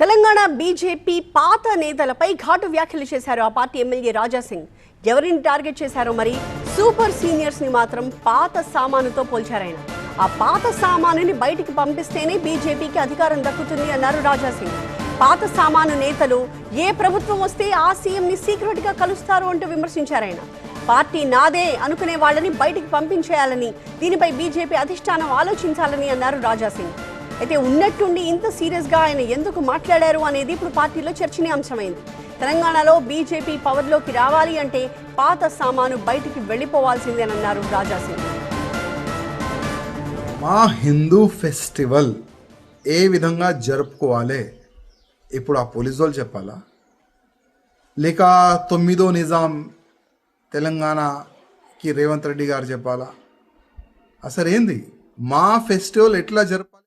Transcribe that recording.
Telangana BJP పాత నేతలపై ఘాటు వ్యాఖ్యలు చేశారు ఆ పార్టీ ఎమ్మెల్యే రాజా సింగ్. ఎవరిని టార్గెట్ చేశారో మరి సూపర్ సీనియర్స్ ని మాత్రం పాత సామానుతో పోల్చారాయన. ఆ పాత సామానుని బయటికి పంపిస్తేనే బీజేపీకి అధికారం దక్కుతుంది అన్నారు రాజా సింగ్. పాత సామాను నేతలు ఏ ప్రభుత్వం వస్తే ఆ సీఎం ని సీక్రెట్ గా కలుస్తారు అంటూ విమర్శించారాయన. పార్టీ నాదే అనుకునే వాళ్ళని బయటికి పంపించేయాలని, దీనిపై బీజేపీ అధిష్టానం ఆలోచించాలని అన్నారు రాజా సింగ్. అయితే ఉన్నట్టుండి ఇంత సీరియస్గా ఆయన ఎందుకు మాట్లాడారు అనేది ఇప్పుడు పార్టీలో చర్చనీయాంశమైంది. తెలంగాణలో బీజేపీ పవర్లోకి రావాలి అంటే పాత సామాను బయటికి వెళ్ళిపోవాల్సిందేనన్నారు రాజా సింగ్. మా హిందూ ఫెస్టివల్ ఏ విధంగా జరుపుకోవాలి ఇప్పుడు ఆ పోలీసు వాళ్ళు చెప్పాలా, లేక 9వ నిజాం తెలంగాణకి రేవంత్ రెడ్డి గారు చెప్పాలా? అసలు ఏంది మా ఫెస్టివల్ ఎట్లా జరపాలి?